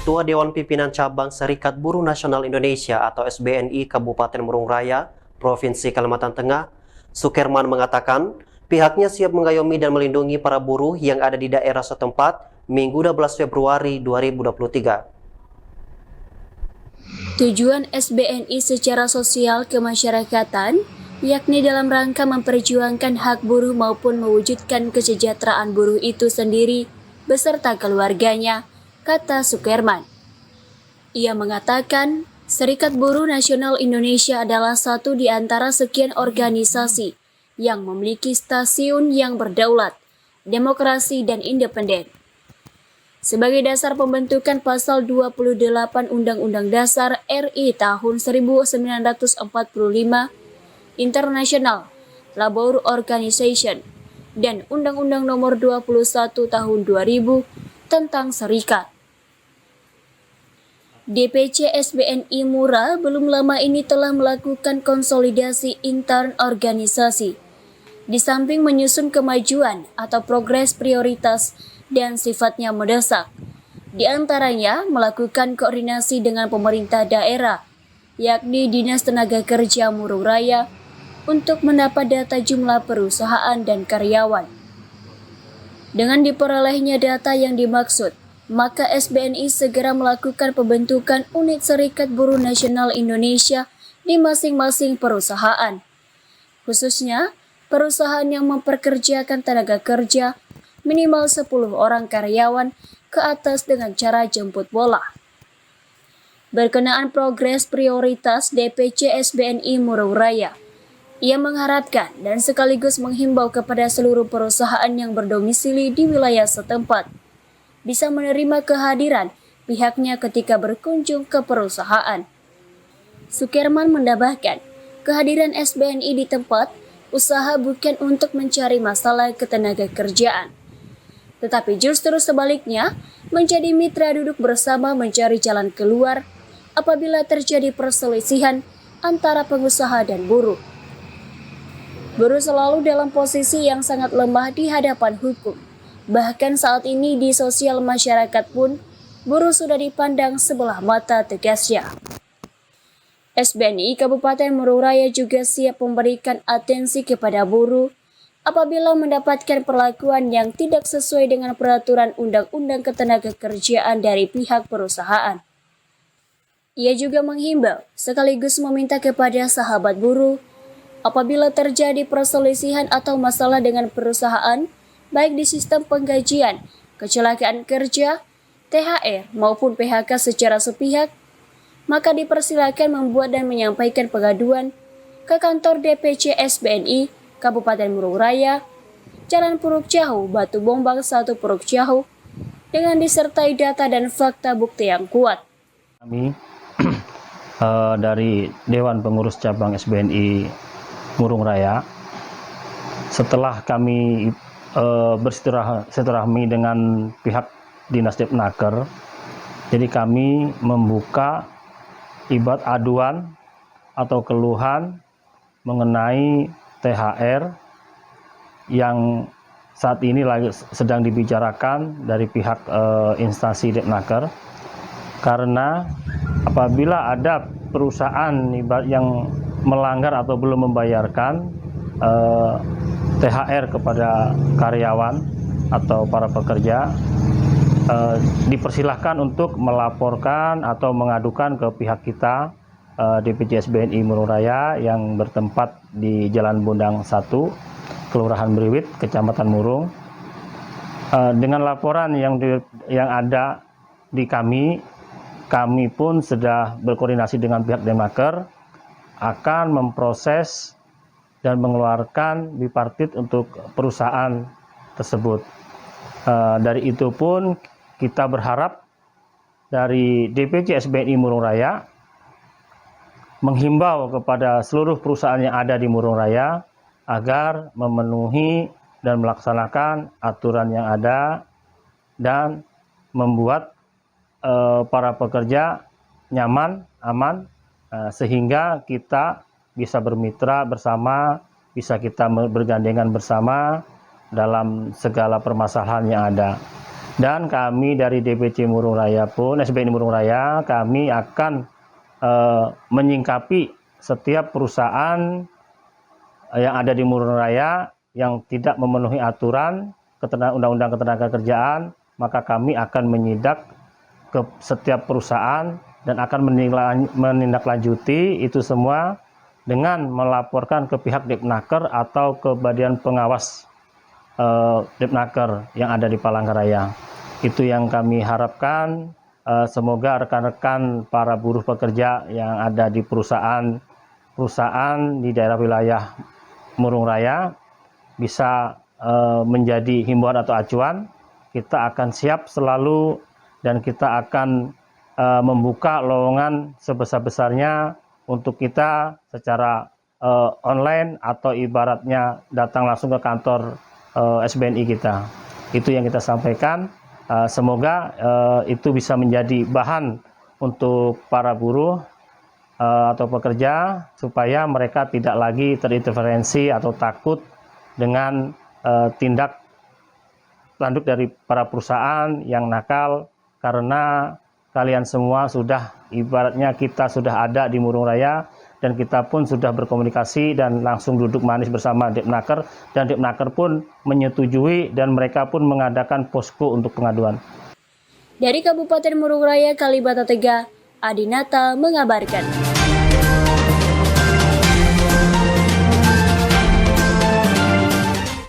Ketua Dewan Pimpinan Cabang Serikat Buruh Nasional Indonesia atau SBNI Kabupaten Murung Raya, Provinsi Kalimantan Tengah, Sukerman mengatakan pihaknya siap mengayomi dan melindungi para buruh yang ada di daerah setempat Minggu 12 Februari 2023. Tujuan SBNI secara sosial kemasyarakatan, yakni dalam rangka memperjuangkan hak buruh maupun mewujudkan kesejahteraan buruh itu sendiri beserta keluarganya, kata Sukerman. Ia mengatakan, Serikat Buruh Nasional Indonesia adalah satu di antara sekian organisasi yang memiliki stasiun yang berdaulat, demokrasi, dan independen. Sebagai dasar pembentukan Pasal 28 Undang-Undang Dasar RI tahun 1945, International Labour Organization, dan Undang-Undang Nomor 21 Tahun 2000 tentang Serikat. DPC SBNI Mura belum lama ini telah melakukan konsolidasi intern organisasi, di samping menyusun kemajuan atau progres prioritas dan sifatnya mendesak, di antaranya melakukan koordinasi dengan pemerintah daerah, yakni Dinas Tenaga Kerja Murung Raya, untuk mendapat data jumlah perusahaan dan karyawan. Dengan diperolehnya data yang dimaksud, maka SBNI segera melakukan pembentukan unit Serikat Buruh Nasional Indonesia di masing-masing perusahaan, khususnya perusahaan yang memperkerjakan tenaga kerja minimal 10 orang karyawan ke atas dengan cara jemput bola. Berkenaan progres prioritas DPC SBNI Murung Raya, ia mengharapkan dan sekaligus menghimbau kepada seluruh perusahaan yang berdomisili di wilayah setempat bisa menerima kehadiran pihaknya ketika berkunjung ke perusahaan. Sukerman menambahkan, kehadiran SBNI di tempat usaha bukan untuk mencari masalah ketenaga kerjaan, tetapi justru sebaliknya menjadi mitra duduk bersama mencari jalan keluar apabila terjadi perselisihan antara pengusaha dan buruh. Buruh selalu dalam posisi yang sangat lemah di hadapan hukum. Bahkan saat ini di sosial masyarakat pun, buruh sudah dipandang sebelah mata, tegasnya. SBNI Kabupaten Murung Raya juga siap memberikan atensi kepada buruh apabila mendapatkan perlakuan yang tidak sesuai dengan peraturan Undang-Undang Ketenagakerjaan dari pihak perusahaan. Ia juga menghimbau sekaligus meminta kepada sahabat buruh apabila terjadi perselisihan atau masalah dengan perusahaan, baik di sistem penggajian, kecelakaan kerja, THR maupun PHK secara sepihak, maka dipersilakan membuat dan menyampaikan pengaduan ke kantor DPC SBNI Kabupaten Murung Raya, Jalan Puruk Jahu, Batu Bombang 1 Puruk Jahu, dengan disertai data dan fakta bukti yang kuat. Kami dari Dewan Pengurus Cabang SBNI Murung Raya, setelah kami bersilaturahmi dengan pihak Dinas Depnaker, jadi kami membuka ibarat aduan atau keluhan mengenai THR yang saat ini lagi sedang dibicarakan dari pihak instansi Depnaker, karena apabila ada perusahaan yang melanggar atau belum membayarkan THR kepada karyawan atau para pekerja, dipersilahkan untuk melaporkan atau mengadukan ke pihak kita, DPC SBNI Murung Raya yang bertempat di Jalan Bundang 1, Kelurahan Beriwit, Kecamatan Murung. Dengan laporan yang ada di kami pun sudah berkoordinasi dengan pihak Depnaker akan memproses dan mengeluarkan bipartit untuk perusahaan tersebut. Dari itu pun kita berharap dari DPC SBNI Murung Raya menghimbau kepada seluruh perusahaan yang ada di Murung Raya agar memenuhi dan melaksanakan aturan yang ada dan membuat para pekerja nyaman, aman, sehingga kita bisa bermitra bersama, bisa kita bergandengan bersama dalam segala permasalahan yang ada. Dan kami dari DPC Murung Raya pun, SBNI Murung Raya, kami akan menyingkapi setiap perusahaan yang ada di Murung Raya yang tidak memenuhi aturan Undang-Undang Ketenagakerjaan, maka kami akan menyidak ke setiap perusahaan dan akan menindaklanjuti itu semua dengan melaporkan ke pihak Depnaker atau ke Badan Pengawas Depnaker yang ada di Palangkaraya. Itu yang kami harapkan. Semoga rekan-rekan para buruh pekerja yang ada di perusahaan di daerah wilayah Murung Raya bisa menjadi himbauan atau acuan. Kita akan siap selalu dan kita akan membuka lowongan sebesar-besarnya untuk kita secara online atau ibaratnya datang langsung ke kantor SBNI kita. Itu yang kita sampaikan. Semoga itu bisa menjadi bahan untuk para buruh atau pekerja supaya mereka tidak lagi terinterferensi atau takut dengan tindak lanjut dari para perusahaan yang nakal, karena kalian semua sudah ibaratnya kita sudah ada di Murung Raya dan kita pun sudah berkomunikasi dan langsung duduk manis bersama Depnaker, dan Depnaker pun menyetujui dan mereka pun mengadakan posko untuk pengaduan. Dari Kabupaten Murung Raya, Kalibata Tegah, Adinata mengabarkan.